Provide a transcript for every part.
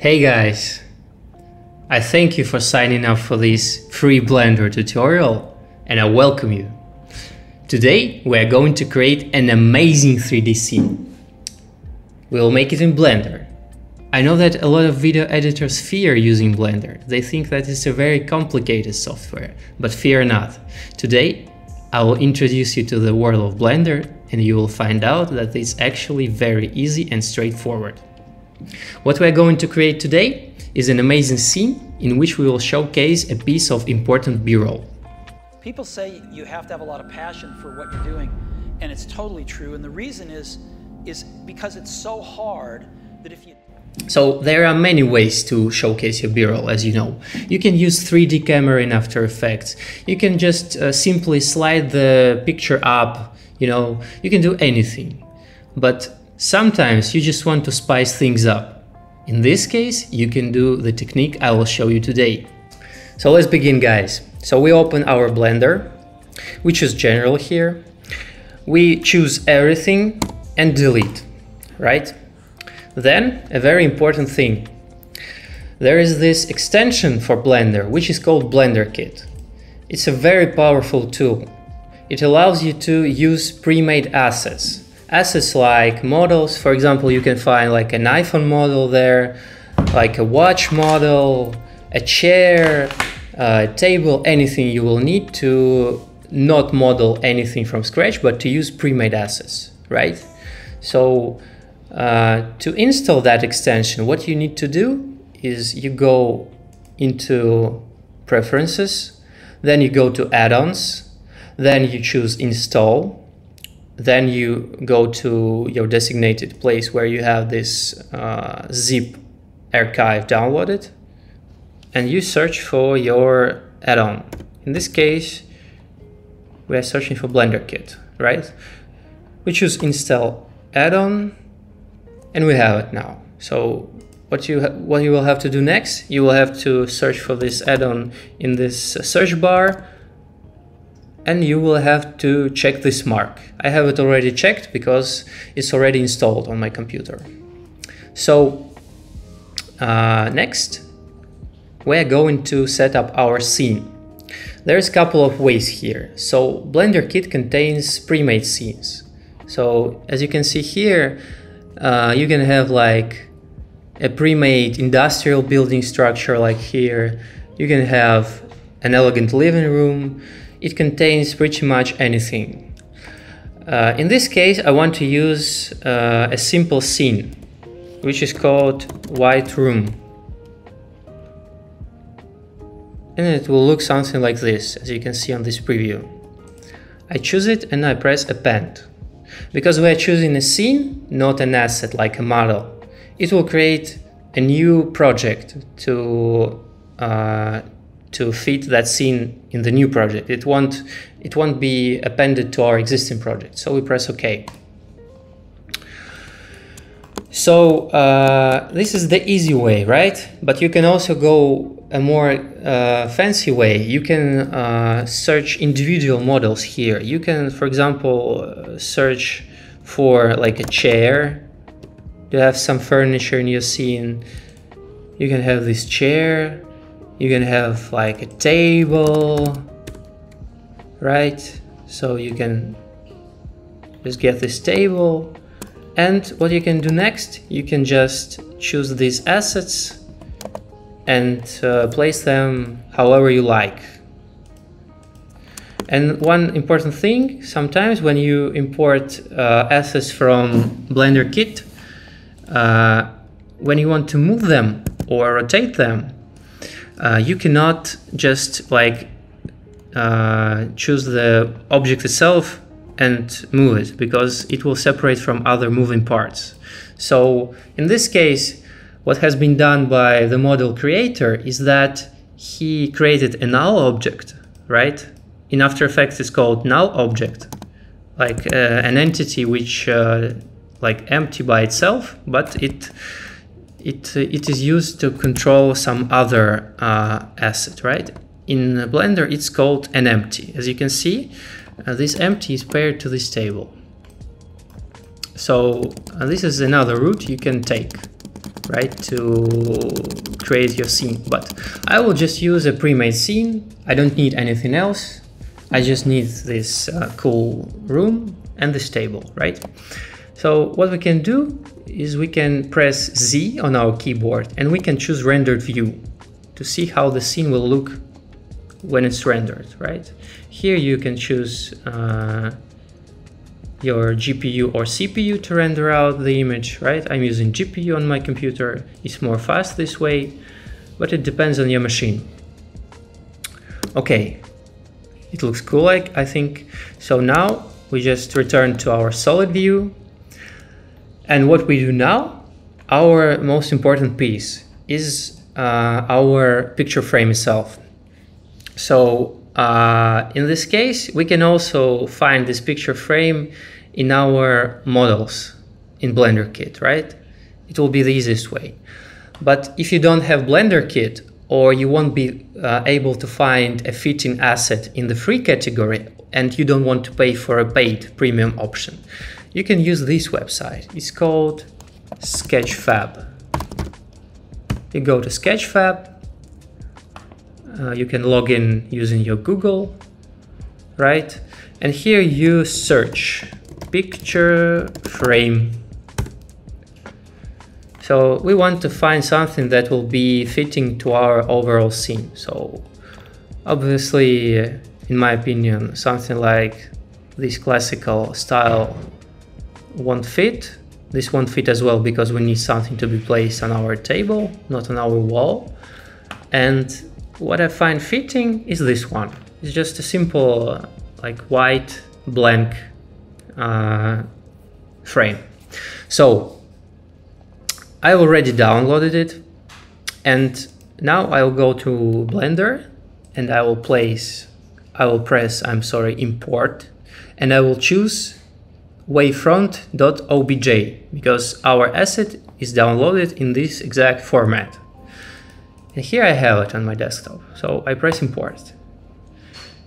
Hey guys, I thank you for signing up for this free Blender tutorial and I welcome you. Today we are going to create an amazing 3D scene. We'll make it in Blender. I know that a lot of video editors fear using Blender. They think that it's a very complicated software, but fear not. Today I will introduce you to the world of Blender and you will find out that it's actually very easy and straightforward. What we are going to create today is an amazing scene in which we will showcase a piece of important B-roll. People say you have to have a lot of passion for what you're doing, and it's totally true. And the reason is because it's so hard that if you... So there are many ways to showcase your B-roll, as you know. You can use 3D camera in After Effects. You can just simply slide the picture up, you can do anything. But sometimes you just want to spice things up. In this case, you can do the technique I will show you today. So let's begin, guys. So we open our Blender, we choose General here, we choose Everything and Delete, right? Then, a very important thing. There is this extension for Blender, which is called Blender Kit. It's a very powerful tool. It allows you to use pre-made assets. Assets like models, for example, you can find like an iPhone model there, like a watch model, a chair, a table, anything you will need to not model anything from scratch, but to use pre-made assets, right? So to install that extension, what you need to do is you go into Preferences, then you go to Add-ons, then you choose Install. Then you go to your designated place where you have this zip archive downloaded and you search for your add-on. In this case, we are searching for Blender Kit, right? We choose Install Add-on and we have it now. So what you will have to do next, you will have to search for this add-on in this search bar, and you will have to check this mark. I have it already checked because it's already installed on my computer. So next, we're going to set up our scene. There's a couple of ways here. So Blender Kit contains pre-made scenes. So as you can see here, you can have like a pre-made industrial building structure like here. You can have an elegant living room. It contains pretty much anything. In this case, I want to use a simple scene, which is called White Room. And it will look something like this, as you can see on this preview. I choose it and I press Append. Because we are choosing a scene, not an asset like a model, it will create a new project to fit that scene in the new project. It won't be appended to our existing project. So we press OK. So this is the easy way, right? But you can also go a more fancy way. You can search individual models here. You can, for example, search for like a chair. You have some furniture in your scene. You can have this chair. You can have like a table, right? So you can just get this table. And what you can do next, you can just choose these assets and place them however you like. And one important thing, sometimes when you import assets from Blender Kit, when you want to move them or rotate them, you cannot just like choose the object itself and move it, because it will separate from other moving parts. So in this case, what has been done by the model creator is that he created a null object, right? In After Effects it's called null object, like an entity which like empty by itself, but it is used to control some other asset, right? In Blender, it's called an empty. As you can see, this empty is paired to this table. So this is another route you can take. right, to create your scene. But I will just use a pre-made scene. I don't need anything else. I just need this cool room and this table, right? So what we can do is we can press Z on our keyboard and we can choose rendered view to see how the scene will look when it's rendered, right? Here you can choose your GPU or CPU to render out the image, right? I'm using GPU on my computer. It's more fast this way, but it depends on your machine. Okay, it looks cool, I think. So now we just return to our solid view. And what we do now, our most important piece is our picture frame itself. So in this case, we can also find this picture frame in our models in Blender Kit, right? It will be the easiest way. But if you don't have Blender Kit, or you won't be able to find a fitting asset in the free category, and you don't want to pay for a paid premium option, you can use this website. It's called Sketchfab. You go to Sketchfab. You can log in using your Google, right? And here you search picture frame. So we want to find something that will be fitting to our overall scene. So obviously, in my opinion, something like this classical style won't fit. This won't fit as well because we need something to be placed on our table, not on our wall. And what I find fitting is this one. It's just a simple, like white blank frame. So I already downloaded it, and now I'll go to Blender and I will press import, and I will choose wavefront.obj because our asset is downloaded in this exact format. And here I have it on my desktop. So I press import.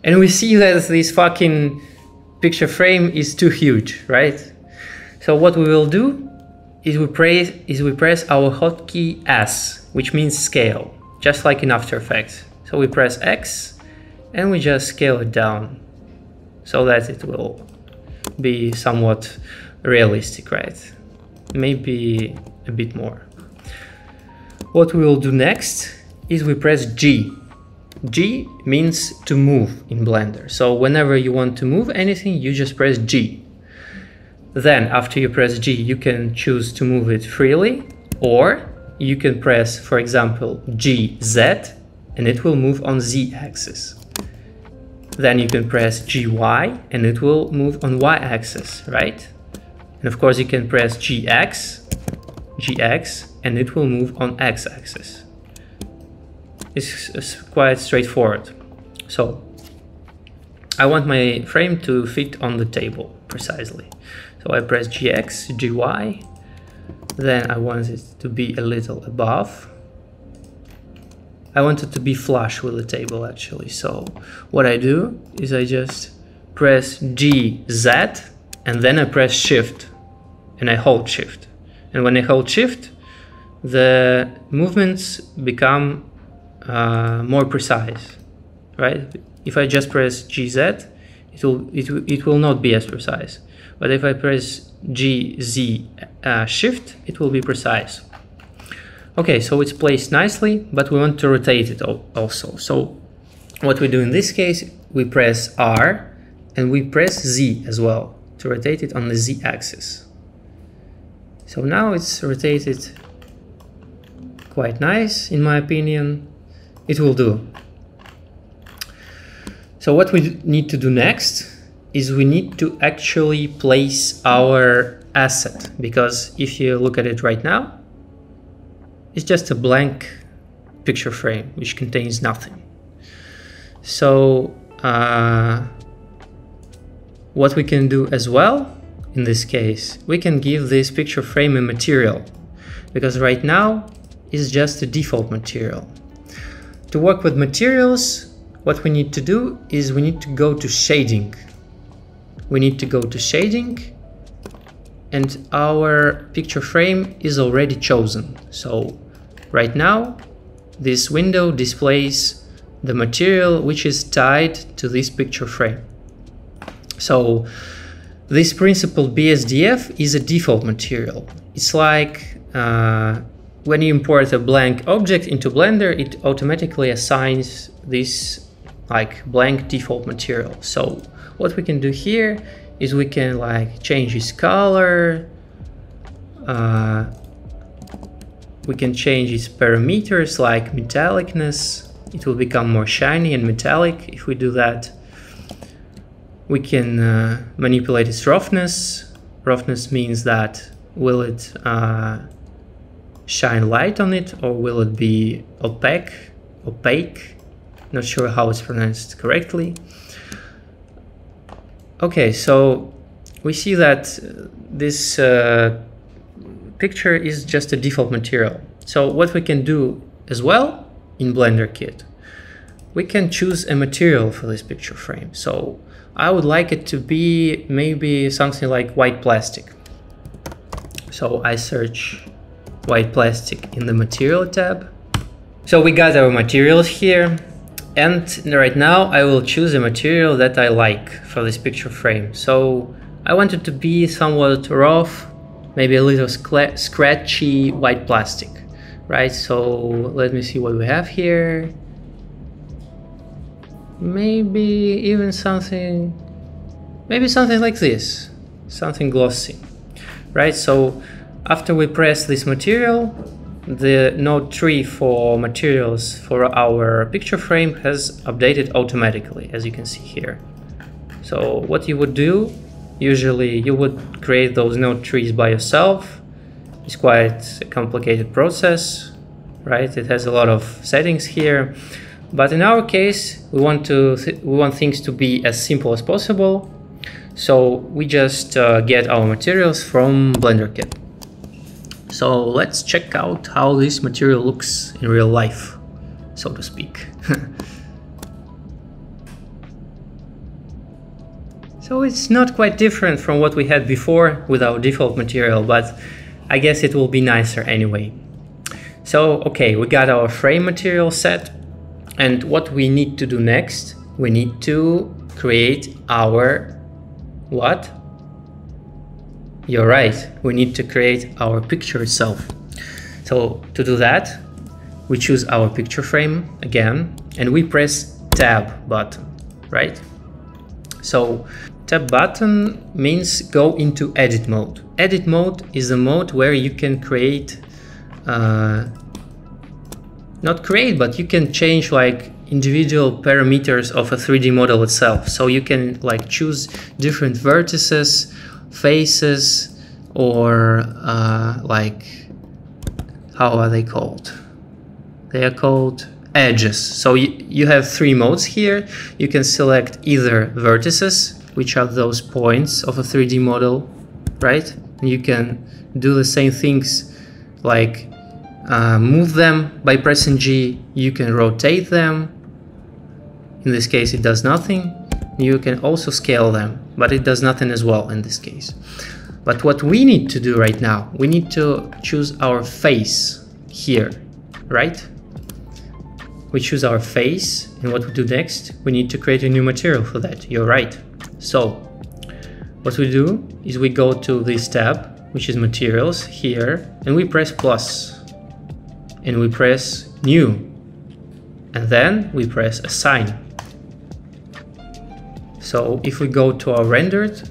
And we see that this fucking picture frame is too huge, right? So what we will do is we press our hotkey S, which means scale, just like in After Effects. So we press X and we just scale it down so that it will be somewhat realistic, right? Maybe a bit more. What we will do next is we press G. G means to move in Blender. So whenever you want to move anything, you just press G. Then after you press G, you can choose to move it freely, or you can press, for example, GZ, and it will move on Z axis. Then you can press GY and it will move on Y axis, right? And of course you can press GX, and it will move on X axis. It's quite straightforward. So I want my frame to fit on the table precisely. So I press GX, GY, then I want it to be a little above. I want it to be flush with the table actually. So what I do is I just press GZ and then I press Shift and I hold Shift. And when I hold Shift, the movements become more precise, right? If I just press GZ, it will not be as precise. But if I press GZ Shift, it will be precise. Okay, so it's placed nicely, but we want to rotate it also. So what we do in this case, we press R and we press Z as well to rotate it on the Z axis. So now it's rotated quite nice, in my opinion. It will do. So what we need to do next is we need to actually place our asset, because if you look at it right now, it's just a blank picture frame which contains nothing. So what we can do as well in this case, we can give this picture frame a material, because right now it's just a default material. To work with materials, what we need to do is we need to go to shading. We need to go to shading and our picture frame is already chosen. So right now this window displays the material which is tied to this picture frame. So this principal BSDF is a default material. It's like when you import a blank object into Blender, it automatically assigns this like blank default material. So what we can do here is we can like change its color, we can change its parameters like metallicness. It will become more shiny and metallic if we do that. We can manipulate its roughness. Roughness means that will it shine light on it, or will it be opaque? Not sure how it's pronounced correctly. Okay, so we see that this picture is just a default material. So what we can do as well in Blender Kit, we can choose a material for this picture frame. So I would like it to be maybe something like white plastic. So I search white plastic in the material tab. So we got our materials here, and right now I will choose a material that I like for this picture frame. So I want it to be somewhat rough, maybe a little scratchy white plastic, right? So let me see what we have here. Maybe even something like this, something glossy, right? So after we press this material, the node tree for materials for our picture frame has updated automatically, as you can see here. So what you would do, usually you would create those node trees by yourself. It's quite a complicated process, right? It has a lot of settings here. But in our case, we want things to be as simple as possible. So we just get our materials from Blender Kit. So let's check out how this material looks in real life, so to speak. So it's not quite different from what we had before with our default material, but I guess it will be nicer anyway. So, okay, we got our frame material set. And what we need to do next, we need to create our what? You're right, we need to create our picture itself. So to do that, we choose our picture frame again, and we press Tab button, right? So Tab button means go into edit mode. Edit mode is a mode where you can create not create, but you can change like individual parameters of a 3D model itself. So you can like choose different vertices, faces, or like, how are they called? They are called edges. So you have three modes here. You can select either vertices, which are those points of a 3D model, right? And you can do the same things like move them by pressing G. You can rotate them. In this case, it does nothing. You can also scale them, but it does nothing as well in this case. But what we need to do right now, we need to choose our face here, right? We choose our face, and what we do next, we need to create a new material for that. You're right. So what we do is we go to this tab, which is materials here, and we press plus. And we press new, and then we press assign. So if we go to our rendered,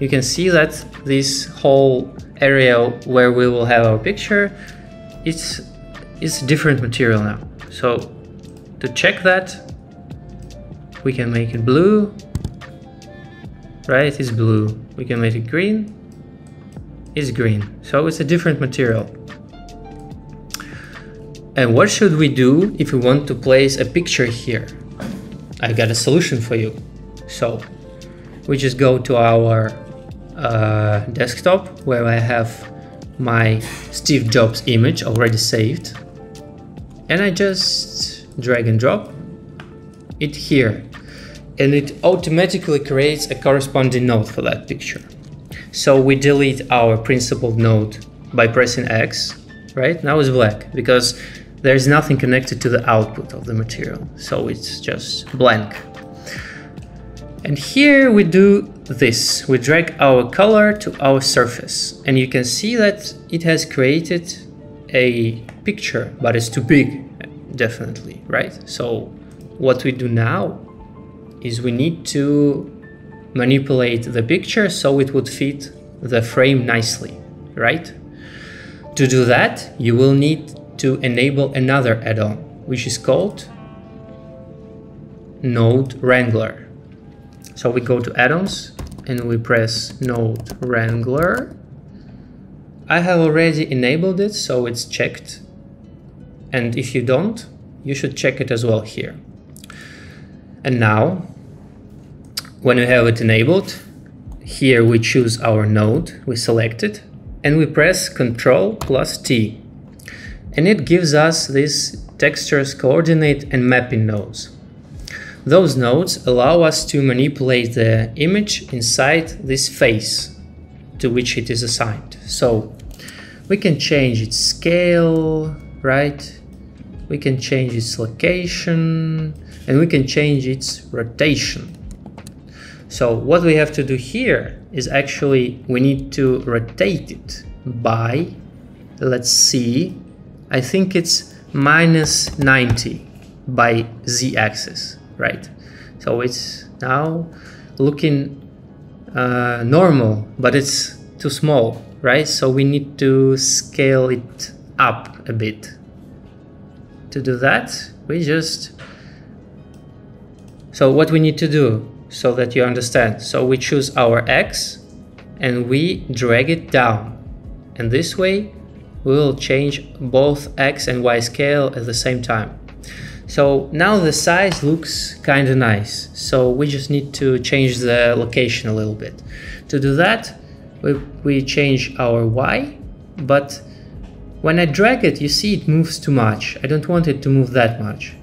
you can see that this whole area where we will have our picture, it's different material now. So to check that, we can make it blue, right? It's blue. We can make it green, it's green. So it's a different material. And what should we do if we want to place a picture here? I got a solution for you. So we just go to our desktop where I have my Steve Jobs image already saved, and I just drag and drop it here, and it automatically creates a corresponding node for that picture. So we delete our principled node by pressing X, right? Now it's black because there's nothing connected to the output of the material. So it's just blank. And here we do this. We drag our color to our surface. And you can see that it has created a picture, but it's too big, definitely, right? So what we do now is we need to manipulate the picture so it would fit the frame nicely, right? To do that, you will need to enable another add-on, which is called Node Wrangler. So we go to add-ons and we press Node Wrangler. I have already enabled it, so it's checked. And if you don't, you should check it as well here. And now, when we have it enabled, here we choose our node, we select it, and we press Ctrl+T. And it gives us these textures, coordinate, and mapping nodes. Those nodes allow us to manipulate the image inside this face to which it is assigned. So we can change its scale, right? We can change its location, and we can change its rotation. So what we have to do here is actually we need to rotate it by, let's see, I think it's -90 by z-axis, right? So it's now looking normal, but it's too small, right? So we need to scale it up a bit. To do that, so what we need to do, so that you understand, so we choose our X and we drag it down, and this way we will change both X and Y scale at the same time. So now the size looks kind of nice, so we just need to change the location a little bit. To do that, we change our Y, but when I drag it, you see it moves too much. I don't want it to move that much.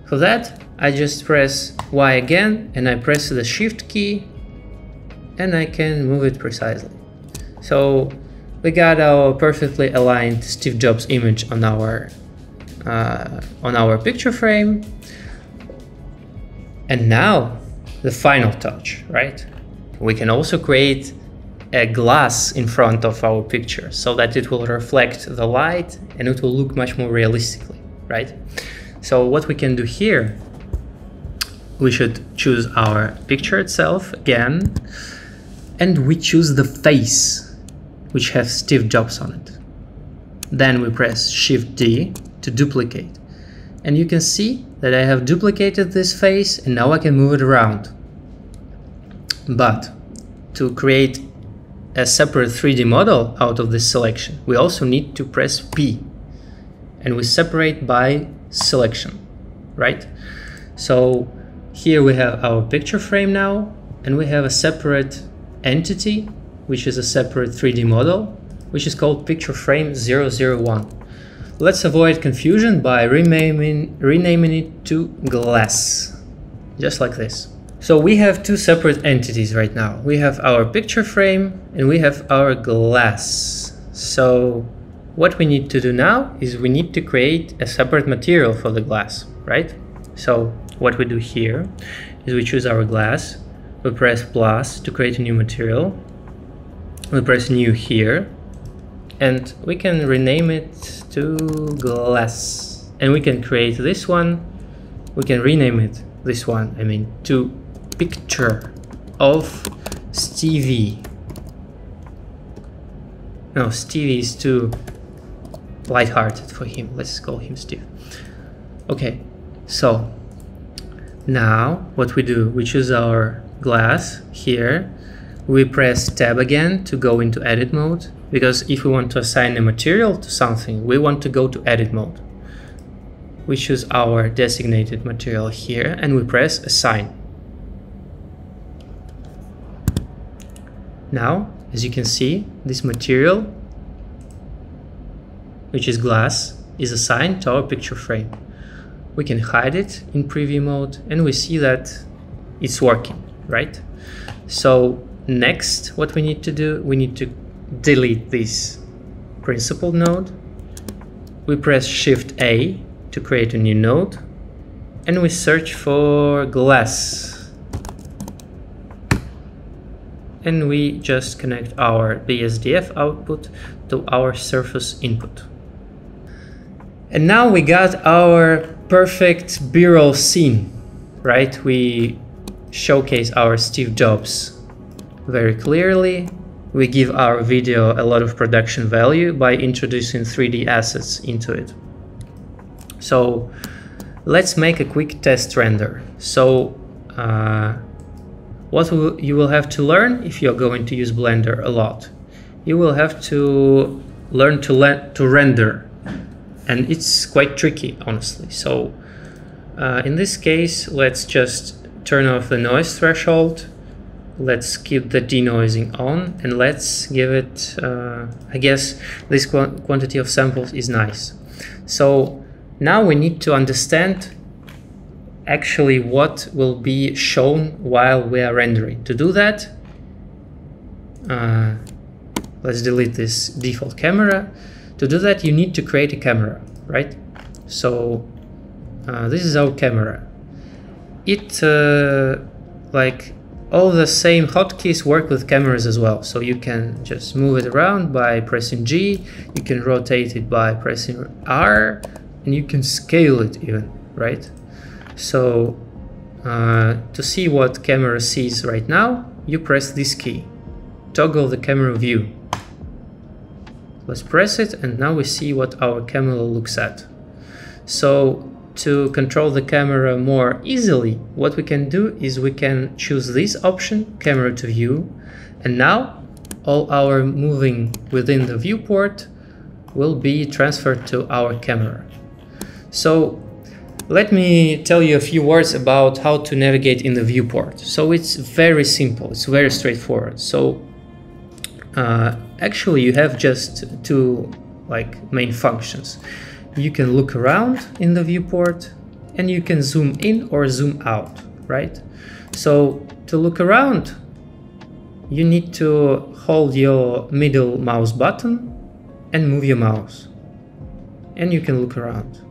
For that, I just press Y again and I press the Shift key and I can move it precisely. So we got our perfectly aligned Steve Jobs image on our picture frame. And now the final touch, right? We can also create a glass in front of our picture so that it will reflect the light and it will look much more realistically, right? So what we can do here, we should choose our picture itself again, and we choose the face, which has Steve Jobs on it. Then we press Shift-D to duplicate. And you can see that I have duplicated this face and now I can move it around. But to create a separate 3D model out of this selection, we also need to press P. And we separate by selection, right? So here we have our picture frame now, and we have a separate entity, which is a separate 3D model, which is called picture frame 001. Let's avoid confusion by renaming it to glass, just like this. So we have two separate entities right now. We have our picture frame and we have our glass. So what we need to do now is we need to create a separate material for the glass, right? So what we do here is we choose our glass, we press plus to create a new material, we press new here, and we can rename it to glass. And we can create this one, we can rename it, this one, I mean, to picture of Stevie. No, Stevie is too lighthearted for him, let's call him Steve. Okay, so now what we do, we choose our glass here, we press tab again to go into edit mode, because if we want to assign a material to something, we want to go to edit mode. We choose our designated material here and we press assign. Now, as you can see, this material, which is glass, is assigned to our picture frame. We can hide it in preview mode and we see that it's working, right? So next, what we need to do, we need to delete this principal node. We press Shift A to create a new node, and we search for glass. And we just connect our BSDF output to our surface input. And now we got our perfect B-roll scene, right? We showcase our Steve Jobs very clearly. We give our video a lot of production value by introducing 3D assets into it. So let's make a quick test render. So what you will have to learn if you're going to use Blender a lot, you will have to learn to render, and it's quite tricky, honestly. So in this case, let's just turn off the noise threshold. Let's keep the denoising on, and let's give it, I guess this quantity of samples is nice. So now we need to understand actually what will be shown while we are rendering. To do that, let's delete this default camera. To do that, you need to create a camera, right? So this is our camera. It like all the same hotkeys work with cameras as well. So you can just move it around by pressing G, you can rotate it by pressing R, and you can scale it even, right? So to see what camera sees right now, you press this key, toggle the camera view. Let's press it, and now we see what our camera looks at. So to control the camera more easily, what we can do is we can choose this option, camera to view, and now all our moving within the viewport will be transferred to our camera. So let me tell you a few words about how to navigate in the viewport. So it's very simple, it's very straightforward. So actually you have just two main functions. You can look around in the viewport, and you can zoom in or zoom out, right? So to look around, you need to hold your middle mouse button and move your mouse, and you can look around.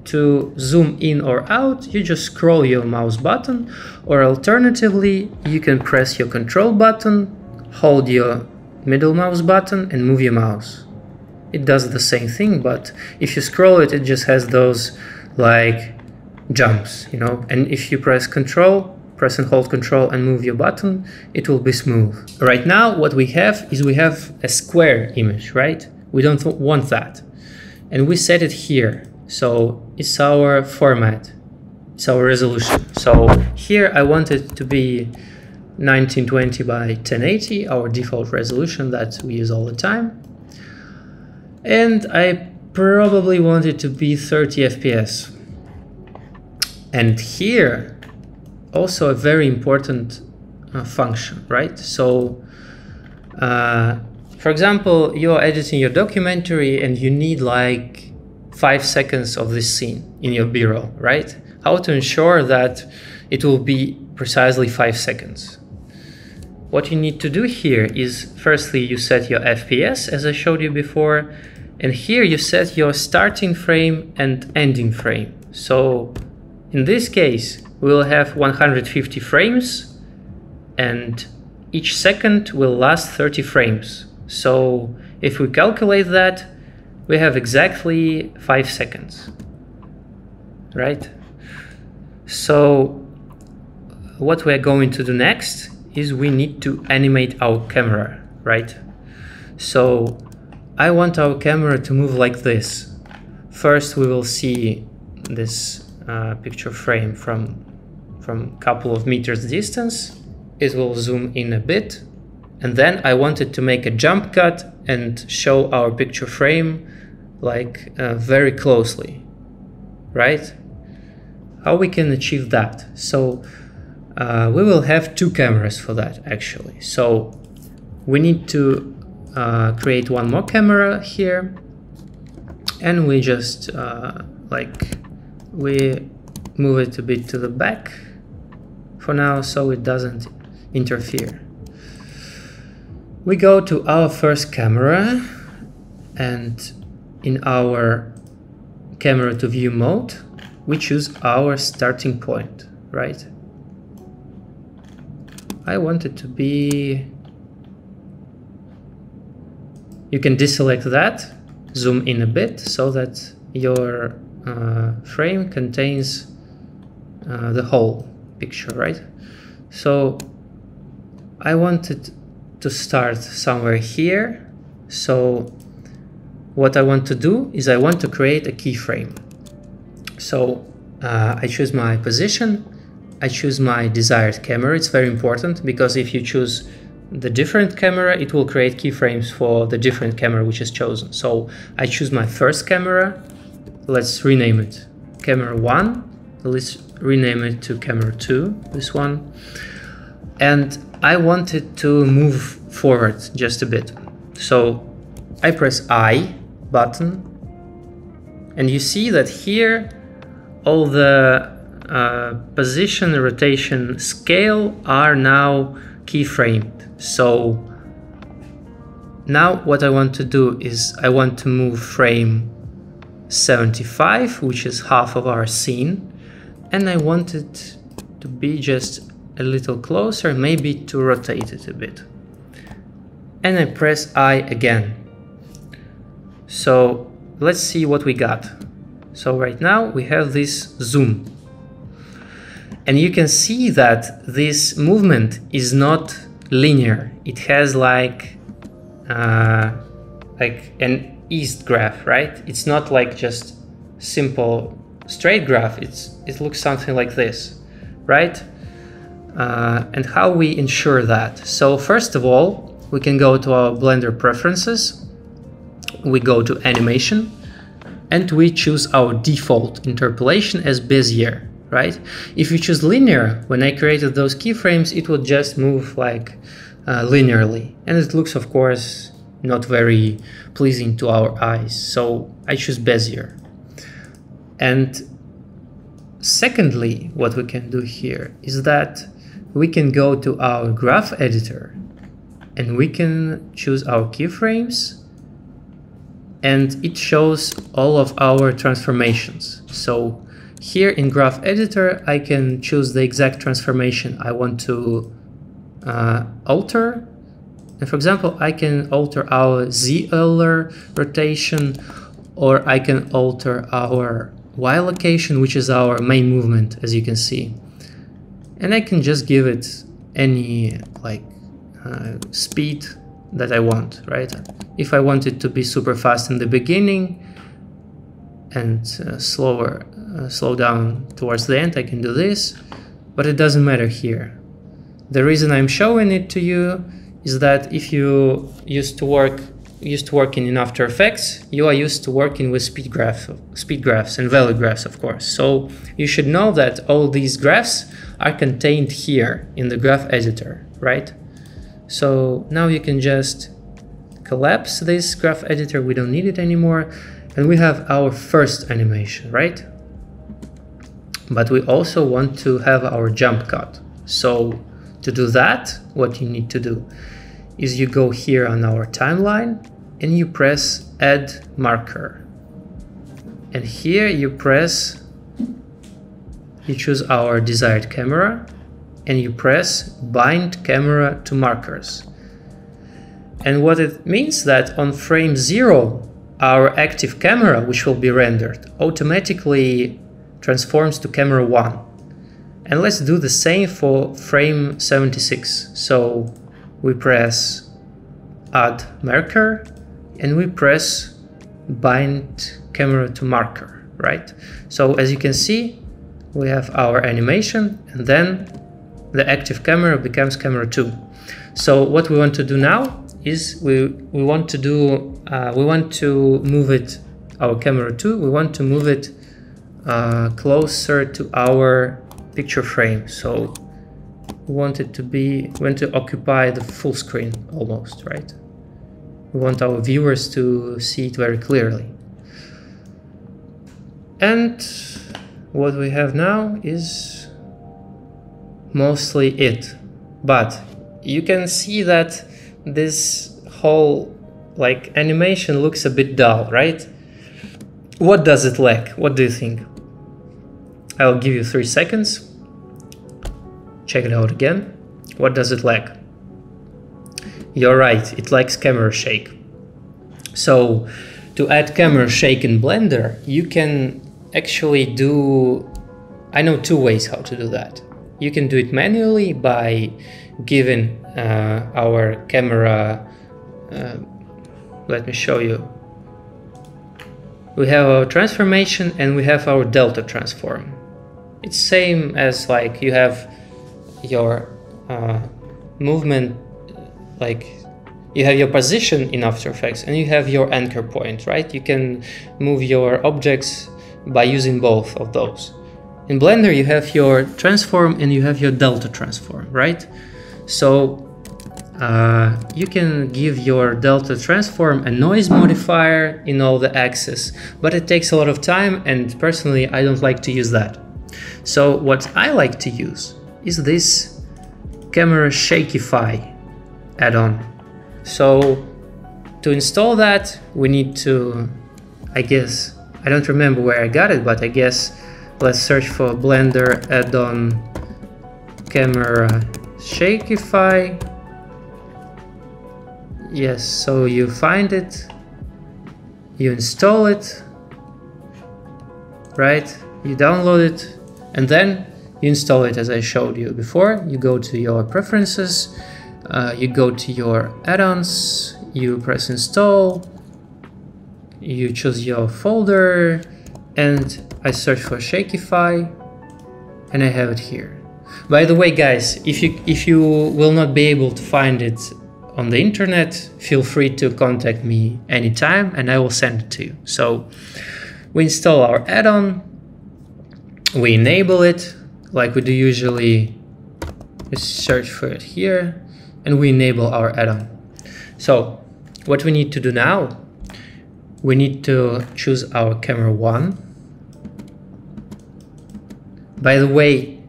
To zoom in or out, you just scroll your mouse button, or alternatively, you can press your control button, hold your middle mouse button, and move your mouse. It does the same thing, but if you scroll it, it just has those jumps, you know, and if you press and hold control and move your button, it will be smooth. Right now, what we have is we have a square image, right? We don't want that. And we set it here. So it's our format, it's our resolution. So here I want it to be 1920 by 1080, our default resolution that we use all the time. And I probably want it to be 30 FPS. And here, also a very important function, right? So, for example, you're editing your documentary and you need 5 seconds of this scene in your B-roll, right? How to ensure that it will be precisely 5 seconds? What you need to do here is, firstly, you set your FPS, as I showed you before, and here you set your starting frame and ending frame. So in this case, we will have 150 frames, and each second will last 30 frames. So if we calculate that, we have exactly 5 seconds, right? So what we're going to do next is we need to animate our camera, right? So I want our camera to move like this. First, we will see this picture frame from a couple of meters distance. It will zoom in a bit, and then I wanted to make a jump cut and show our picture frame very closely, right? How we can achieve that? So we will have two cameras for that, actually. So we need to create one more camera here, and we just we move it a bit to the back for now so it doesn't interfere We go to our first camera, and in our camera to view mode, we choose our starting point, right? I want it to be... You can deselect that, zoom in a bit so that your frame contains the whole picture, right? So I want it to start somewhere here. So what I want to do is I want to create a keyframe. So I choose my position, I choose my desired camera. It's very important because if you choose the different camera, it will create keyframes for the different camera which is chosen. So I choose my first camera. Let's rename it camera 1. Let's rename it to camera 2, this one. And I want it to move forward just a bit. So I press I button, and you see that here all the position, rotation, scale are now keyframed. So now what I want to do is I want to move frame 75, which is half of our scene, and I want it to be just a little closer, maybe to rotate it a bit. And I press I again. So let's see what we got. So right now we have this zoom. And you can see that this movement is not linear. It has like an east graph, right? It's not like just simple straight graph. It looks something like this, right? And how we ensure that? So first of all, we can go to our Blender preferences. We go to animation, and we choose our default interpolation as Bezier, right? If you choose linear, when I created those keyframes, it would just move like linearly, and it looks, of course, not very pleasing to our eyes. So I choose Bezier. And secondly, what we can do here is that we can go to our graph editor, and we can choose our keyframes, and it shows all of our transformations. So here in graph editor, I can choose the exact transformation I want to alter. And for example, I can alter our Z-Euler rotation, or I can alter our Y location, which is our main movement, as you can see. And I can just give it any like speed that I want, right? If I want it to be super fast in the beginning and slow down towards the end, I can do this, but it doesn't matter here. The reason I'm showing it to you is that if you used to working in After Effects, you are used to working with speed graphs and value graphs, of course. So you should know that all these graphs are contained here in the graph editor, right? So now you can just collapse this graph editor. We don't need it anymore. And we have our first animation, right? But we also want to have our jump cut. So to do that, what you need to do is you go here on our timeline and you press Add Marker. And here you choose our desired camera, and you press Bind Camera to Markers. And what it means that on frame 0, our active camera, which will be rendered, automatically transforms to camera 1. And let's do the same for frame 76. So we press Add Marker, and we press Bind Camera to Marker, right? So as you can see, we have our animation, and then the active camera becomes camera 2. So what we want to do now is we want to move it, our camera 2, we want to move it closer to our picture frame. So we want it to occupy the full screen almost, right? We want our viewers to see it very clearly. And what we have now is mostly it. But you can see that this whole like animation looks a bit dull, right? What does it lack? What do you think? I'll give you 3 seconds. Check it out again. What does it lack? You're right, it lacks camera shake. So to add camera shake in Blender, you can actually do, I know 2 ways how to do that. You can do it manually by giving our camera, let me show you. We have our transformation and we have our delta transform. It's same as like you have your movement, like you have your position in After Effects and you have your anchor point, right? You can move your objects by using both of those. In Blender you have your transform and you have your delta transform, right? So you can give your delta transform a noise modifier in all the axes, but it takes a lot of time and personally I don't like to use that. So what I like to use is this camera shakeify add-on. So to install that we need to, I guess, I don't remember where I got it, but I guess let's search for Blender add-on camera shakeify. Yes, so you find it, you install it, right? You download it and then you install it as I showed you before. You go to your preferences, you go to your add-ons, you press install, you choose your folder, and I search for shakeify and I have it here. By the way guys, if you will not be able to find it on the internet, feel free to contact me anytime and I will send it to you. So we install our add-on, we enable it like we do usually, we search for it here and we enable our add-on. So what we need to do now, we need to choose our camera 1. By the way,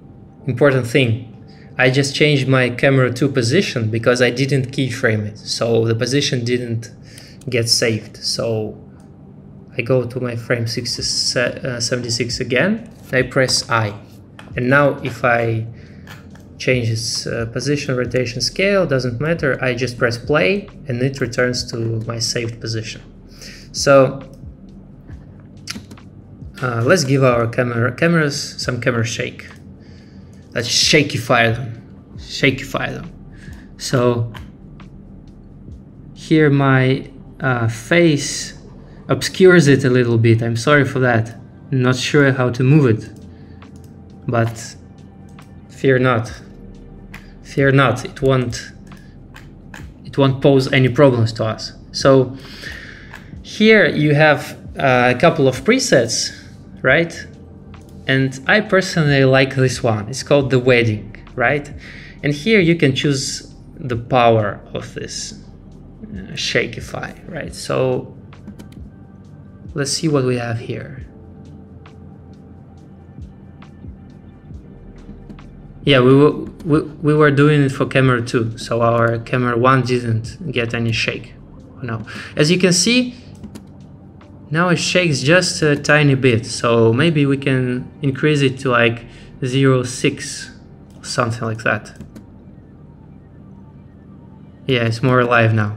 important thing, I just changed my camera 2 position because I didn't keyframe it, so the position didn't get saved. So I go to my frame 76 again, I press I, and now if I change its position, rotation, scale, doesn't matter, I just press play and it returns to my saved position. So let's give our cameras some camera shake. Let's shakeify them. So here my face obscures it a little bit. I'm sorry for that. I'm not sure how to move it, but fear not. Fear not. It won't pose any problems to us. So here you have a couple of presets, right? And I personally like this one. It's called the wedding, right? And here you can choose the power of this shakeify, right? So let's see what we have here. Yeah, we were doing it for camera 2, so our camera 1 didn't get any shake. No, as you can see, now it shakes just a tiny bit, so maybe we can increase it to like 0.6, something like that. Yeah, it's more alive now.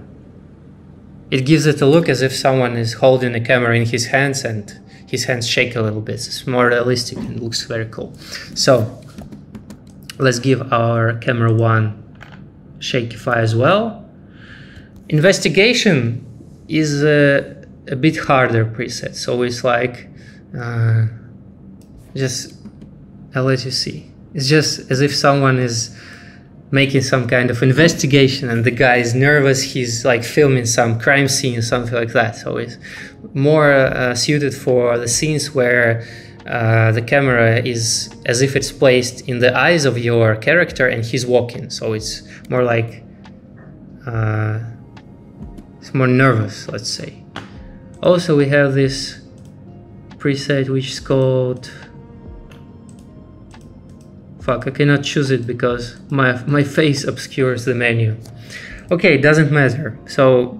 It gives it a look as if someone is holding a camera in his hands and his hands shake a little bit. It's more realistic and looks very cool. So let's give our camera 1 shakeify as well. Investigation is a bit harder preset, so it's like I'll let you see. It's just as if someone is making some kind of investigation and the guy is nervous, he's like filming some crime scene or something like that. So it's more suited for the scenes where the camera is as if it's placed in the eyes of your character and he's walking, so it's more like it's more nervous, let's say. Also we have this preset which is called, fuck, I cannot choose it because my face obscures the menu. Okay, it doesn't matter. So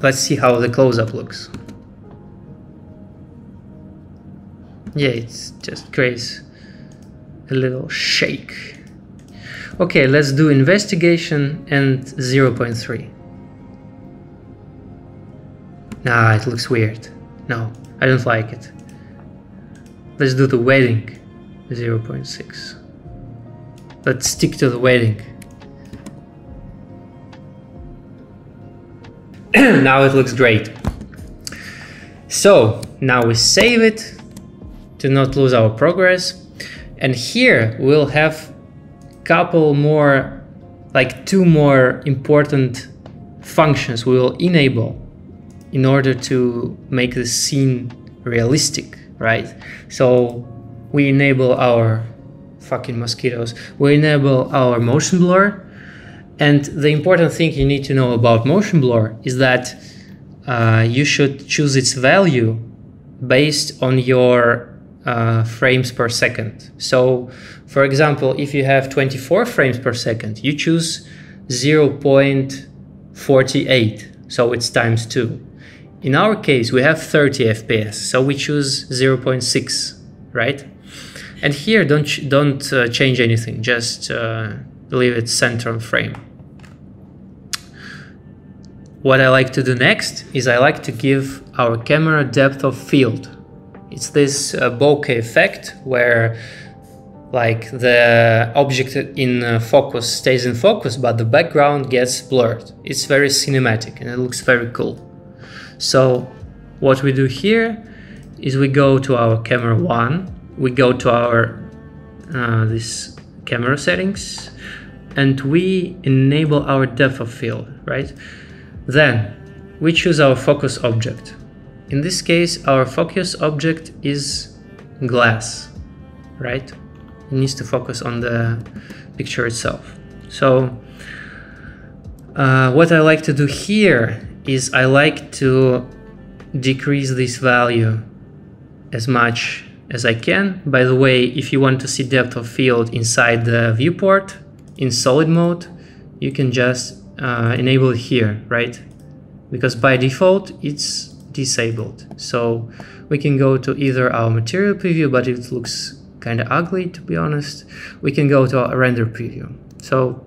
let's see how the close-up looks. Yeah, it's just creates a little shake. Okay, let's do investigation and 0.3. Nah, it looks weird. No, I don't like it. Let's do the wedding, 0.6. Let's stick to the wedding. Now it looks great. So now we save it to not lose our progress. And here we'll have couple more, like 2 more important functions we will enable in order to make the scene realistic, right? So we enable our fucking mosquitoes. We enable our motion blur. And the important thing you need to know about motion blur is that you should choose its value based on your frames per second. So for example, if you have 24 frames per second, you choose 0.48, so it's times 2. In our case, we have 30 FPS, so we choose 0.6, right? And here don't change anything, just leave it center on frame. What I like to do next is I like to give our camera depth of field. It's this bokeh effect where like the object in focus stays in focus, but the background gets blurred. It's very cinematic and it looks very cool. So what we do here is we go to our camera 1, we go to our this camera settings, and we enable our depth of field, right? Then we choose our focus object. In this case, our focus object is glass, right? It needs to focus on the picture itself. So what I like to do here is I like to decrease this value as much as I can. By the way, if you want to see depth of field inside the viewport in solid mode, you can just enable it here, right? Because by default it's disabled. So we can go to either our material preview, but it looks kind of ugly to be honest. We can go to our render preview. So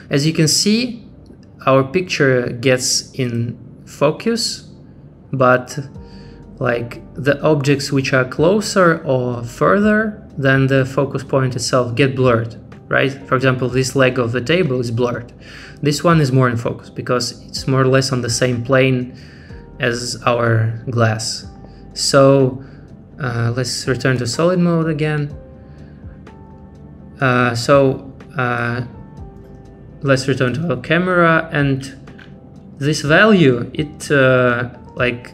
as you can see, our picture gets in focus, but like the objects which are closer or further than the focus point itself get blurred, right? For example, this leg of the table is blurred. This one is more in focus because it's more or less on the same plane as our glass. So let's return to solid mode again. Let's return to our camera, and this value, it like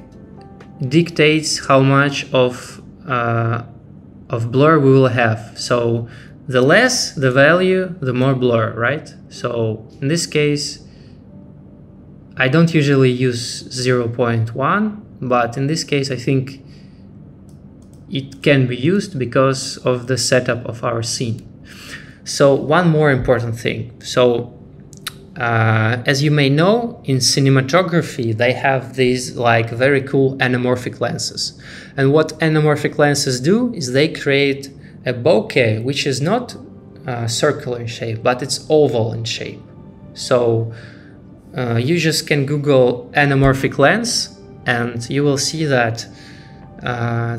dictates how much of blur we will have. So the less the value, the more blur, right? So in this case, I don't usually use 0.1, but in this case I think it can be used because of the setup of our scene. So one more important thing. So as you may know, in cinematography they have these like very cool anamorphic lenses. And what anamorphic lenses do is they create a bokeh which is not circular in shape, but it's oval in shape. So you just can Google anamorphic lens and you will see that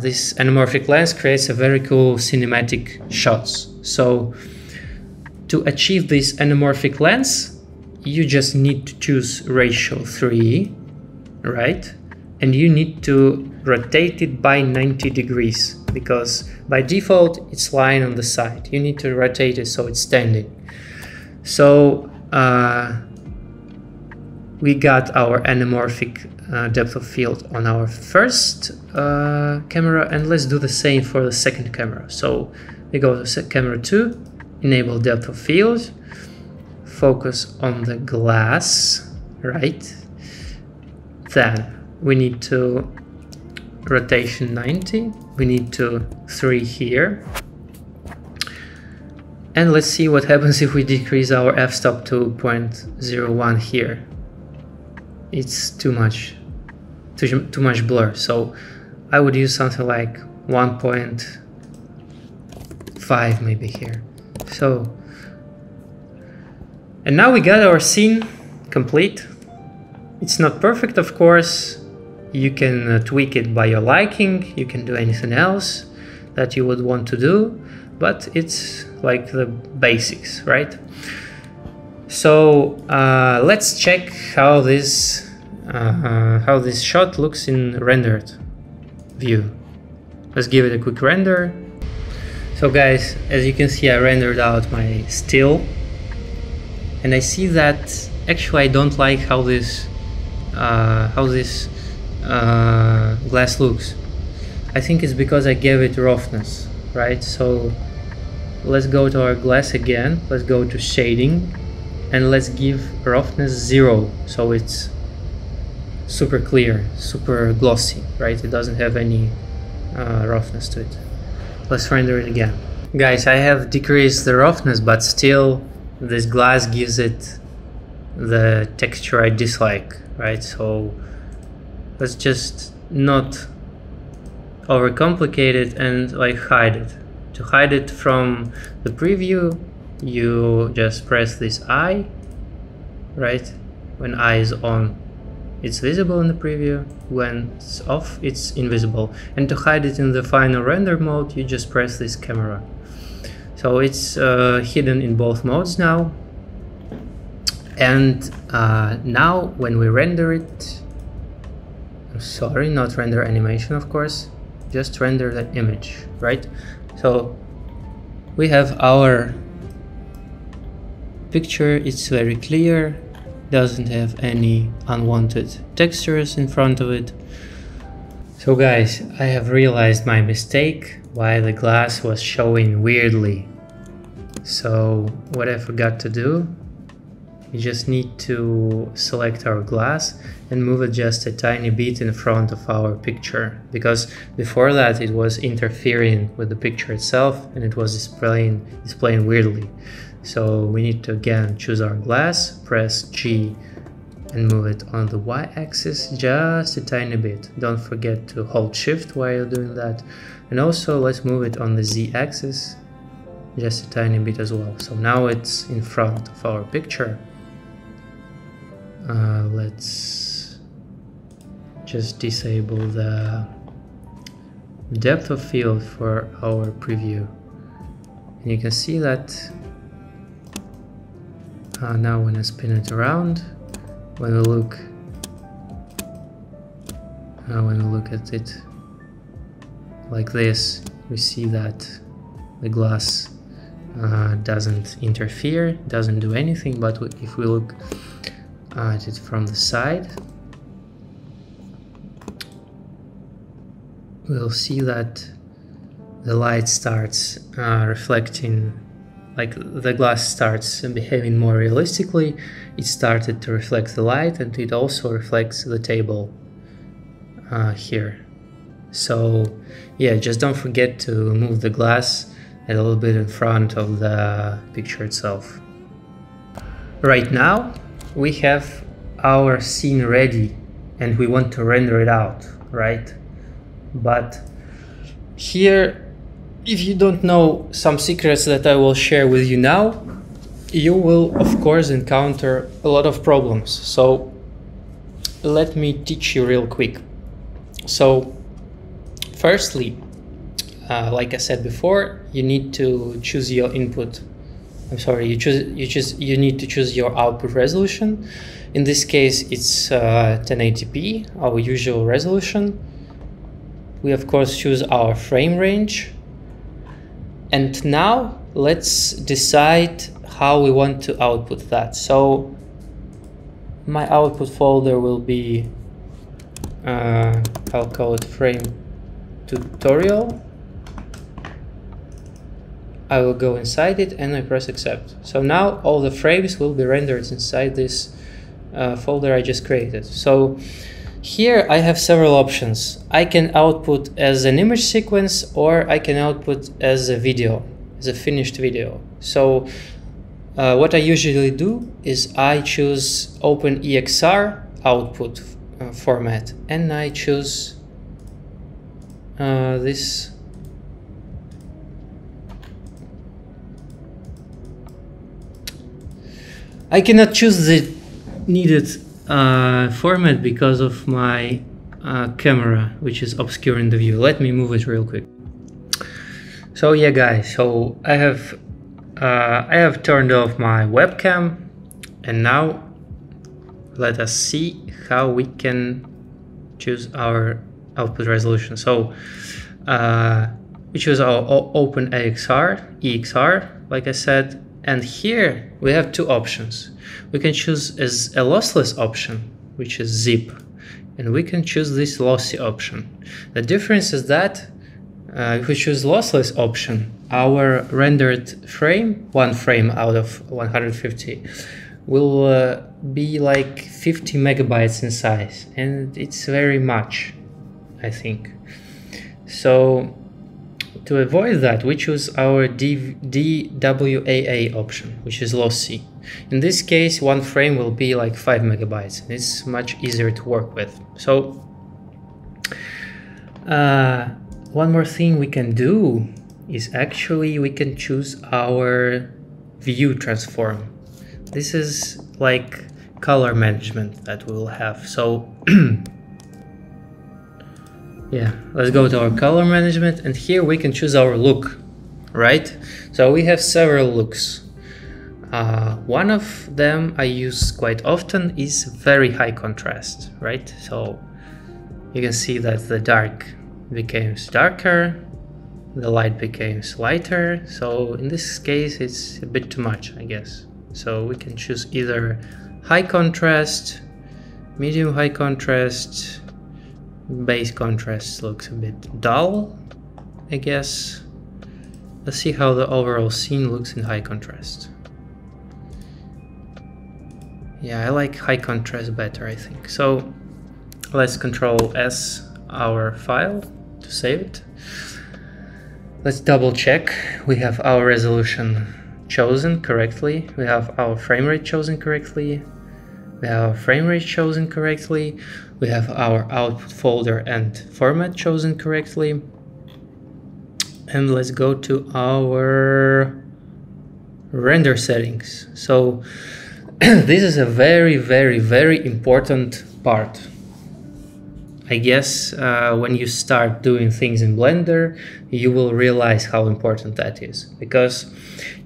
this anamorphic lens creates a very cool cinematic shots. So to achieve this anamorphic lens, you just need to choose ratio 3, right? And you need to rotate it by 90 degrees because by default it's lying on the side. You need to rotate it so it's standing. So we got our anamorphic depth of field on our first camera, and let's do the same for the second camera. So we go to camera 2, enable depth of field, focus on the glass, right? Then we need to rotation 90, we need to 3 here. And let's see what happens if we decrease our f-stop to 0.01 here. It's too much blur, so I would use something like 1.5 maybe here. So, and now we got our scene complete. It's not perfect, of course. You can tweak it by your liking, you can do anything else that you would want to do, but it's like the basics, right? So let's check how this shot looks in rendered view. Let's give it a quick render. So guys, as you can see, I rendered out my still, and I see that actually I don't like how this glass looks. I think it's because I gave it roughness, right? So let's go to our glass again, let's go to shading, and let's give roughness 0, so it's super clear, super glossy, right? It doesn't have any roughness to it. Let's render it again. Guys, I have decreased the roughness, but still this glass gives it the texture I dislike, right? So let's just not overcomplicate it and like hide it. To hide it from the preview, you just press this I, right? When I is on, it's visible in the preview. When it's off, it's invisible. And to hide it in the final render mode, you just press this camera. So it's hidden in both modes now. And now when we render it, sorry, not render animation, of course, just render the image, right? So we have our picture, it's very clear, doesn't have any unwanted textures in front of it. So guys, I have realized my mistake, why the glass was showing weirdly. So what I forgot to do, we just need to select our glass and move it just a tiny bit in front of our picture, because before that it was interfering with the picture itself and it was displaying weirdly. So we need to again choose our glass, press G and move it on the y-axis just a tiny bit. Don't forget to hold shift while you're doing that. And also let's move it on the z-axis just a tiny bit as well. So now it's in front of our picture. Let's just disable the depth of field for our preview. And you can see that now when I spin it around, when we look at it like this, we see that the glass doesn't interfere, doesn't do anything. But if we look at it from the side, we'll see that the light starts reflecting, like the glass starts behaving more realistically. It started to reflect the light, and it also reflects the table here. So yeah, just don't forget to move the glass a little bit in front of the picture itself. Right now we have our scene ready and we want to render it out, right? But here, if you don't know some secrets that I will share with you now, you will of course encounter a lot of problems. So let me teach you real quick. So firstly, like I said before, you need to choose your input. I'm sorry, you need to choose your output resolution. In this case, it's 1080p, our usual resolution. We of course choose our frame range. And now let's decide how we want to output that. So my output folder will be, I'll call it frame tutorial. I will go inside it and I press accept. So now all the frames will be rendered inside this folder I just created. So here I have several options. I can output as an image sequence, or I can output as a video as a finished video. So what I usually do is I choose OpenEXR output format, and I choose this. I cannot choose the needed format because of my camera, which is obscuring the view. Let me move it real quick. So yeah, guys, so I have turned off my webcam, and now let us see how we can choose our output resolution. So we choose our OpenEXR, like I said, and here we have two options. We can choose as a lossless option, which is zip, and we can choose this lossy option. The difference is that if we choose lossless option, our rendered frame, one frame out of 150, will be like 50 megabytes in size, and it's very much, I think. So to avoid that, we choose our DWAA option, which is lossy. In this case, one frame will be like 5 megabytes. It's much easier to work with. So one more thing we can do is actually we can choose our view transform. This is like color management that we'll have. So yeah, let's go to our color management, and here we can choose our look, right? So we have several looks. One of them I use quite often is very high contrast, right? So you can see that the dark becomes darker, the light becomes lighter. So in this case, it's a bit too much, I guess. So we can choose either high contrast, medium high contrast, base contrast looks a bit dull, I guess. Let's see how the overall scene looks in high contrast. Yeah, I like high contrast better, I think. So let's Control S our file to save it. Let's double check. We have our resolution chosen correctly. We have our frame rate chosen correctly. We have our frame rate chosen correctly. We have our output folder and format chosen correctly. And let's go to our render settings. So this is a very, very, very important part. I guess when you start doing things in Blender, you will realize how important that is. Because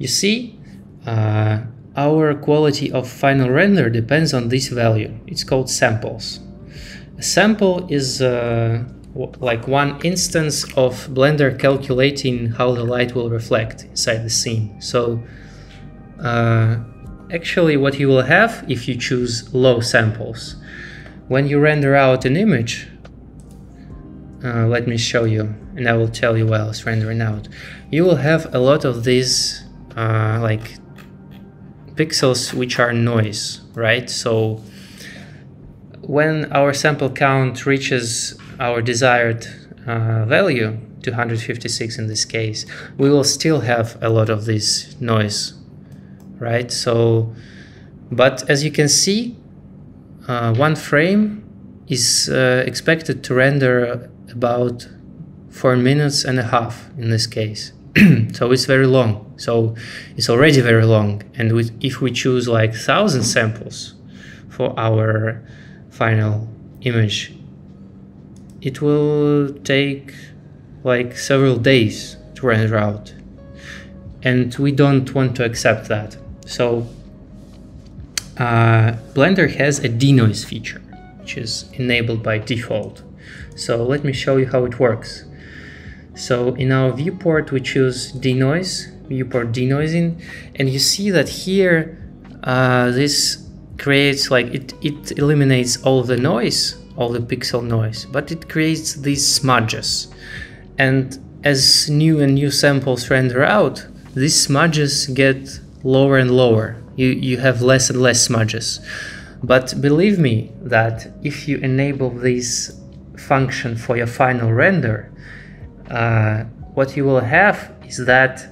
you see, our quality of final render depends on this value. It's called samples. A sample is like one instance of Blender calculating how the light will reflect inside the scene. So actually what you will have if you choose low samples, when you render out an image, let me show you and I will tell you while it's rendering out, you will have a lot of these like pixels which are noise, right? So when our sample count reaches our desired value, 256 in this case, we will still have a lot of this noise, right? So, but as you can see, one frame is expected to render about 4.5 minutes in this case. So it's very long. So it's already very long. And if we choose like 1,000 samples for our final image, it will take like several days to render out. And we don't want to accept that. So Blender has a denoise feature, which is enabled by default. So let me show you how it works. So in our viewport, we choose denoise, viewport denoising, and you see that here this creates like it eliminates all the noise, all the pixel noise, but it creates these smudges. And as new and new samples render out, these smudges get lower and lower. You have less and less smudges. But believe me that if you enable this function for your final render, what you will have is that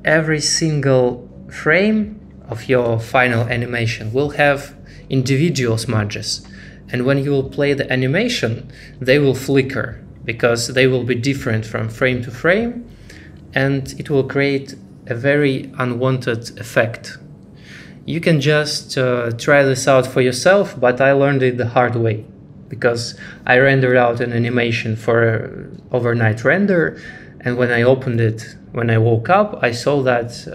every single frame of your final animation will have individual smudges, and when you will play the animation, they will flicker because they will be different from frame to frame, and it will create a very unwanted effect. You can just try this out for yourself, but I learned it the hard way because I rendered out an animation for overnight render, and when I opened it, when I woke up, I saw that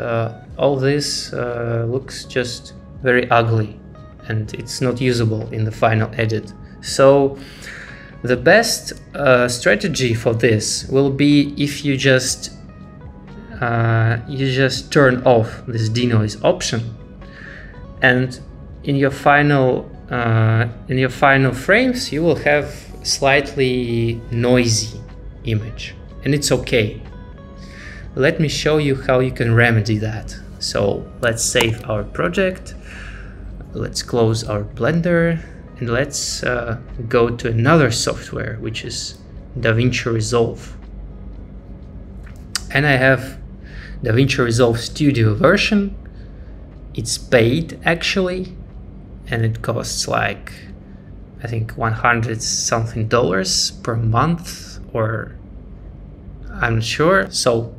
all this looks just very ugly and it's not usable in the final edit. So the best strategy for this will be if you just turn off this denoise option, and in your final frames you will have slightly noisy image, and it's okay. Let me show you how you can remedy that. So let's save our project, let's close our Blender, and let's go to another software, which is DaVinci Resolve. And I have DaVinci Resolve Studio version. It's paid actually, and it costs like, I think $100 something per month, or I'm not sure. So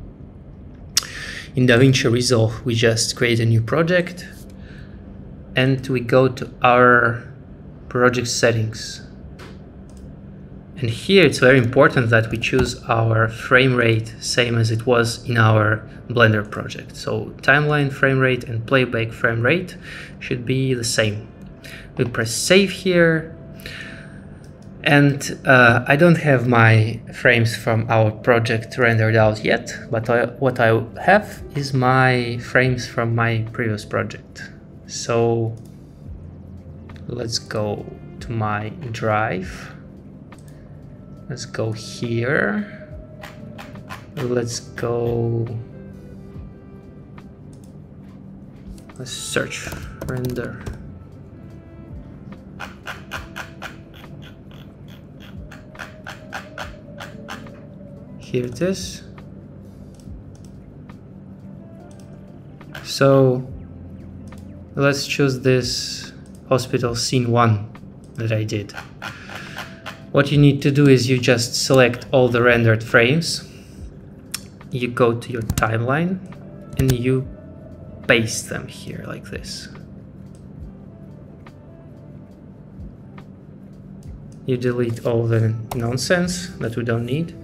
in DaVinci Resolve, we just create a new project and we go to our project settings. And here it's very important that we choose our frame rate same as it was in our Blender project. So timeline frame rate and playback frame rate should be the same. We press save here, and I don't have my frames from our project rendered out yet, but what I have is my frames from my previous project. So let's go to my drive. Let's go here. Let's search render. Here it is. So let's choose this hospital scene 1 that I did. What you need to do is you just select all the rendered frames, you go to your timeline, and you paste them here like this. You delete all the nonsense that we don't need.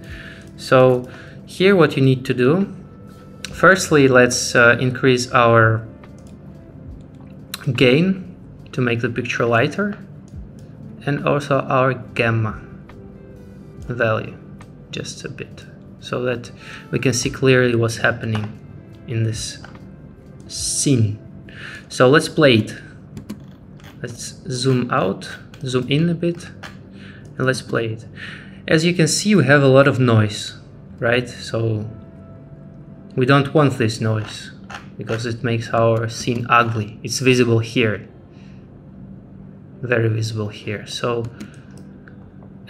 So here what you need to do, firstly, let's increase our gain to make the picture lighter, and also our gamma value just a bit, so that we can see clearly what's happening in this scene. So let's play it. Let's zoom out, zoom in a bit, and let's play it. As you can see, we have a lot of noise, right? So we don't want this noise because it makes our scene ugly. It's visible here, very visible here. So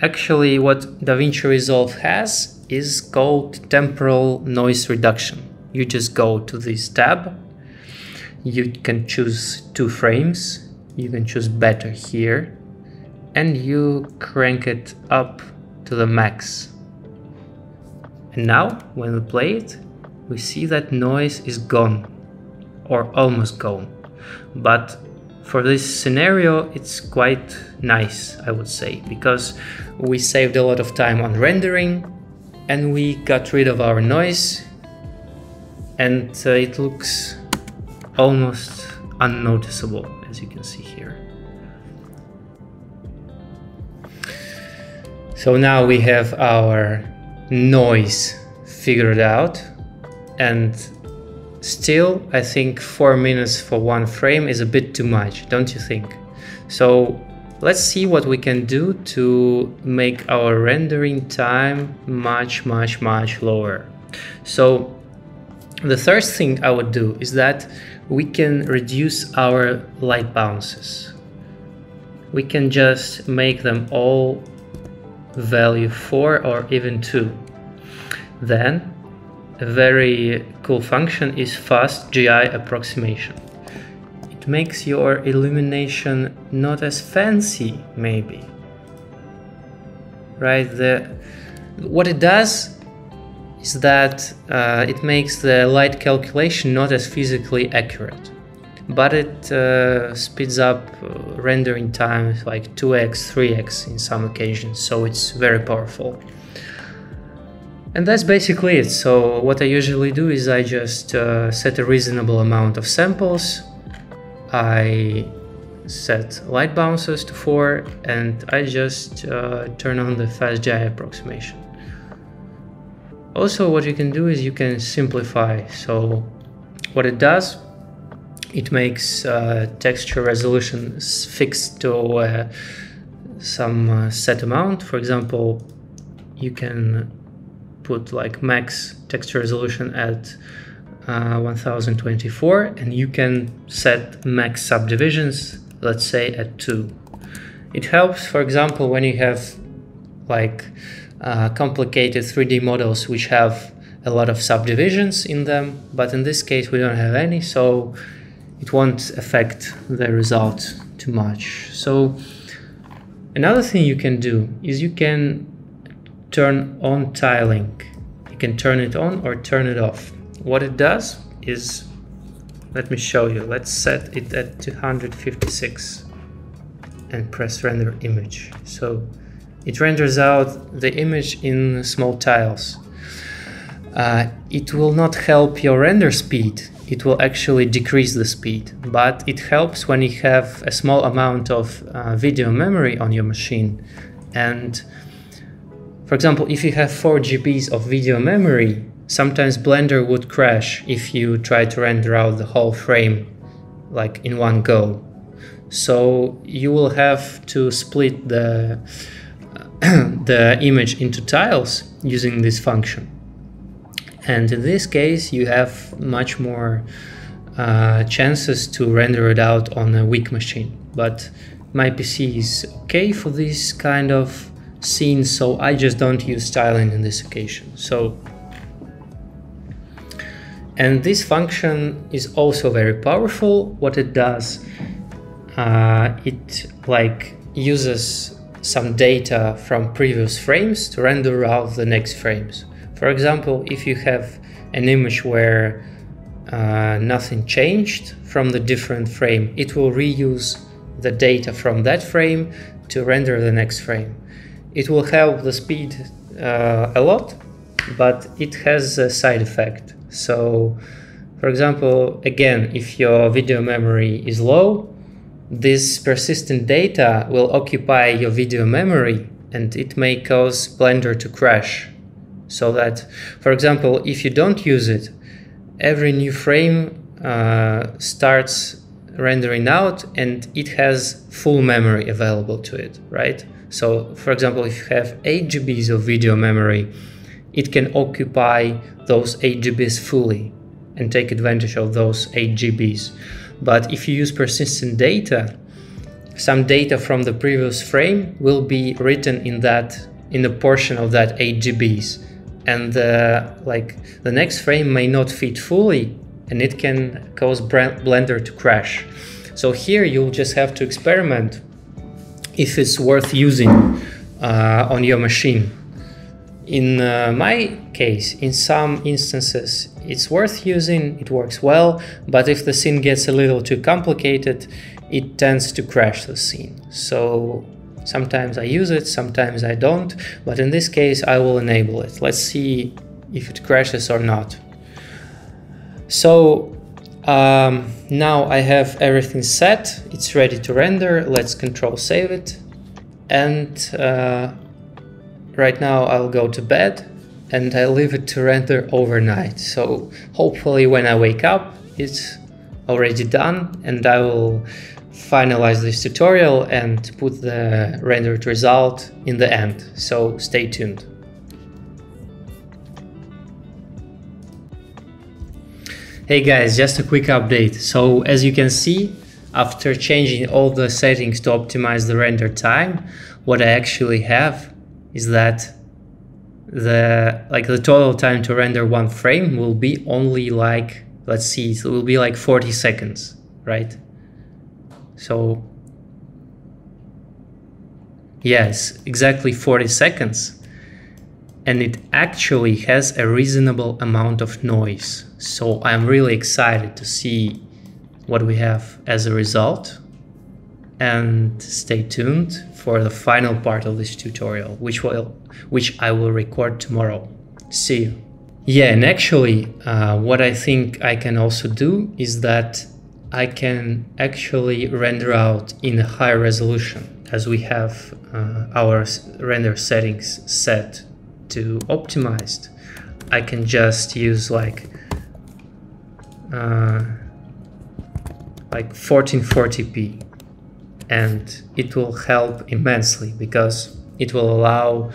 actually what DaVinci Resolve has is called temporal noise reduction. You just go to this tab, you can choose 2 frames, you can choose better here, and you crank it up to the max. And now when we play it, we see that noise is gone, or almost gone. But for this scenario, it's quite nice, I would say, because we saved a lot of time on rendering and we got rid of our noise, and it looks almost unnoticeable, as you can see here. So now we have our noise figured out, and still I think 4 minutes for one frame is a bit too much, don't you think? So let's see what we can do to make our rendering time much lower. So the first thing I would do is that we can reduce our light bounces. We can just make them all value 4 or even 2. Then a very cool function is fast GI approximation. It makes your illumination not as fancy, maybe. Right? What it does is that it makes the light calculation not as physically accurate, but it speeds up rendering time like 2x, 3x in some occasions, so it's very powerful. And that's basically it. So what I usually do is I just set a reasonable amount of samples, I set light bounces to 4, and I just turn on the fast GI approximation. Also, what you can do is you can simplify. So what it does, it makes texture resolution fixed to some set amount. For example, you can put like max texture resolution at 1024, and you can set max subdivisions, let's say at 2. It helps, for example, when you have like complicated 3D models which have a lot of subdivisions in them, but in this case we don't have any, so it won't affect the result too much. So another thing you can do is you can turn on tiling. You can turn it on or turn it off. What it does is, let me show you. Let's set it at 256 and press render image. So it renders out the image in small tiles. It will not help your render speed. It will actually decrease the speed, but it helps when you have a small amount of video memory on your machine. And for example, if you have 4 GBs of video memory, sometimes Blender would crash if you try to render out the whole frame like in one go. So you will have to split the image into tiles using this function. And in this case, you have much more chances to render it out on a weak machine. But my PC is okay for this kind of scene, so I just don't use tiling in this occasion. And this function is also very powerful. What it does, it like uses some data from previous frames to render out the next frames. For example, if you have an image where nothing changed from the different frame, it will reuse the data from that frame to render the next frame. It will help the speed a lot, but it has a side effect. So, for example, again, if your video memory is low, this persistent data will occupy your video memory, and it may cause Blender to crash. So that, for example, if you don't use it, every new frame starts rendering out and it has full memory available to it, right? So, for example, if you have 8 GBs of video memory, it can occupy those 8 GBs fully and take advantage of those 8 GBs. But if you use persistent data, some data from the previous frame will be written in a portion of that 8 GBs. And the next frame may not fit fully, and it can cause Blender to crash. So here you'll just have to experiment if it's worth using on your machine. In my case, in some instances, it's worth using, it works well, but if the scene gets a little too complicated, it tends to crash the scene. So sometimes I use it, sometimes I don't, but in this case I will enable it. Let's see if it crashes or not. So now I have everything set, it's ready to render. Let's Control save it, and right now I'll go to bed and I leave it to render overnight. So hopefully when I wake up it's already done, and I will finalize this tutorial and put the rendered result in the end, so stay tuned. Hey guys, just a quick update. So as you can see, after changing all the settings to optimize the render time, what I actually have is that the total time to render one frame will be only like, let's see, it will be like 40 seconds, right? So yes, exactly 40 seconds. And it actually has a reasonable amount of noise. So I'm really excited to see what we have as a result. And stay tuned for the final part of this tutorial, which I will record tomorrow. See you. Yeah, and actually what I think I can also do is that I can actually render out in a high resolution, as we have our render settings set to optimized. I can just use like 1440p, and it will help immensely because it will allow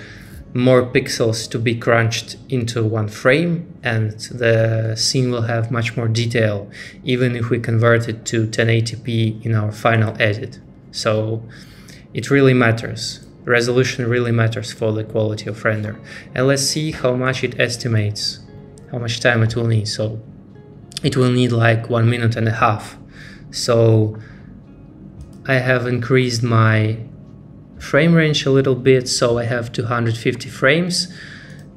more pixels to be crunched into one frame, and the scene will have much more detail even if we convert it to 1080p in our final edit. So it really matters. Resolution really matters for the quality of render. And let's see how much it estimates, how much time it will need. So it will need like 1.5 minutes. So I have increased my frame range a little bit, so I have 250 frames,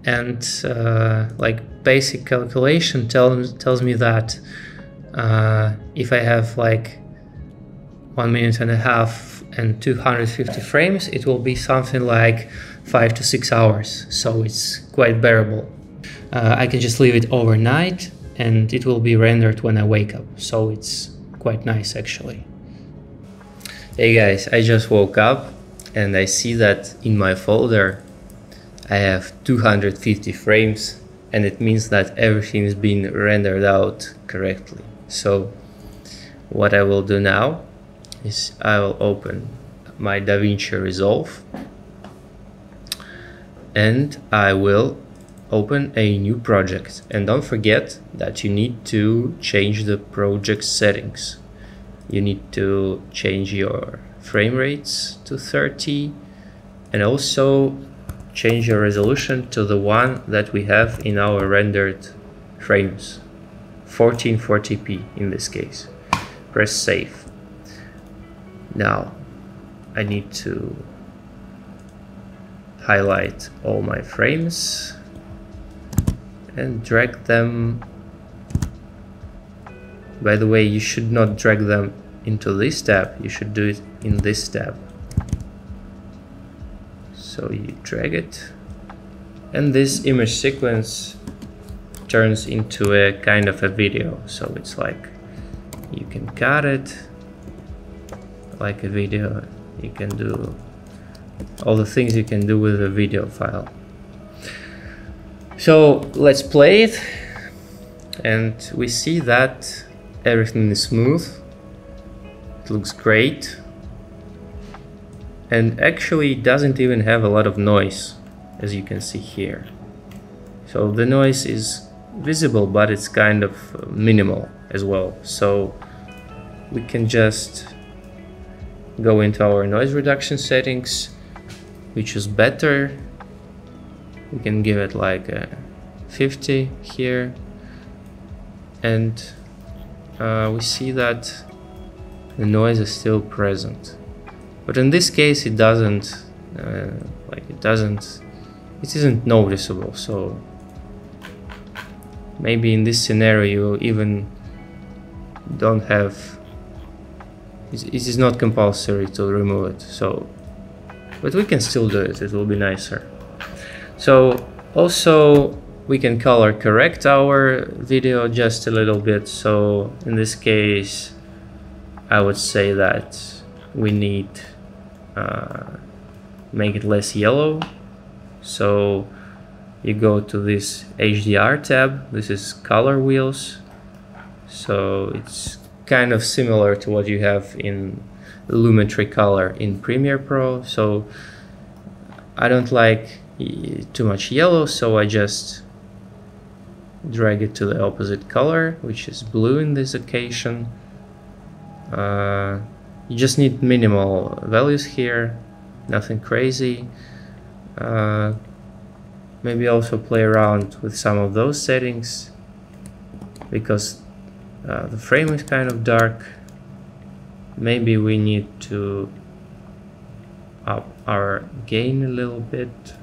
and like basic calculation tells me that if I have like 1.5 minutes and 250 frames, it will be something like 5 to 6 hours, so it's quite bearable. I can just leave it overnight and it will be rendered when I wake up, so it's quite nice actually. Hey guys, I just woke up and I see that in my folder I have 250 frames, and it means that everything is being rendered out correctly. So what I will do now is I will open my DaVinci Resolve and I will open a new project. And don't forget that you need to change the project settings. You need to change your frame rates to 30 and also change your resolution to the one that we have in our rendered frames, 1440p in this case. Press save. Now I need to highlight all my frames and drag them. By the way, you should not drag them into this tab, you should do it in this tab. So you drag it, and this image sequence turns into a kind of a video. So it's like you can cut it like a video, you can do all the things you can do with a video file. So let's play it, and we see that everything is smooth. It looks great, and actually it doesn't even have a lot of noise, as you can see here. So the noise is visible, but it's kind of minimal as well. So we can just go into our noise reduction settings, which is better. We can give it like a 50 here, and we see that the noise is still present, but in this case it isn't noticeable. So maybe in this scenario you even don't have, it is not compulsory to remove it. So, but we can still do it, it will be nicer. So also we can color correct our video just a little bit. So in this case I would say that we need make it less yellow. So you go to this HDR tab, this is color wheels. So it's kind of similar to what you have in Lumetri color in Premiere Pro. So I don't like too much yellow, so I just drag it to the opposite color, which is blue in this occasion. You just need minimal values here, nothing crazy. Maybe also play around with some of those settings, because the frame is kind of dark. Maybe we need to up our gain a little bit,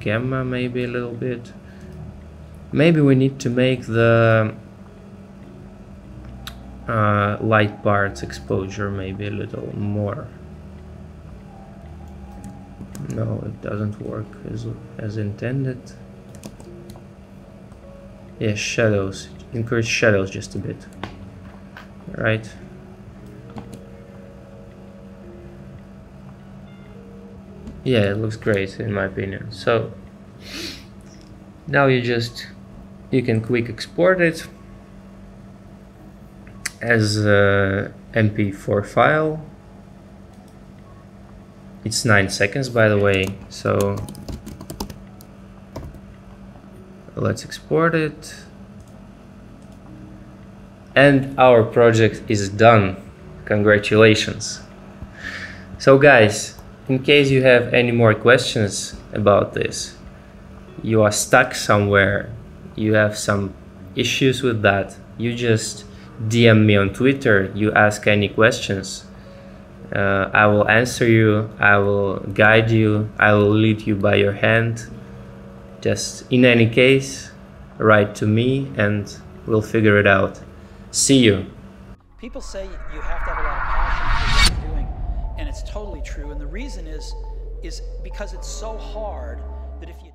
gamma maybe a little bit. Maybe we need to make the light parts exposure maybe a little more. No, it doesn't work as intended. Yeah, shadows. Increase shadows just a bit. Right. Yeah, it looks great in my opinion. So now you can quick export it as a MP4 file. It's 9 seconds, by the way, so let's export it. And our project is done. Congratulations. So guys, in case you have any more questions about this, you are stuck somewhere, you have some issues with that, you just DM me on Twitter, you ask any questions. I will answer you, I will guide you, I will lead you by your hand. Just in any case, write to me and we'll figure it out. See you. People say you have to have a lot of passion for what you're doing, and it's totally true. And the reason is because it's so hard that if you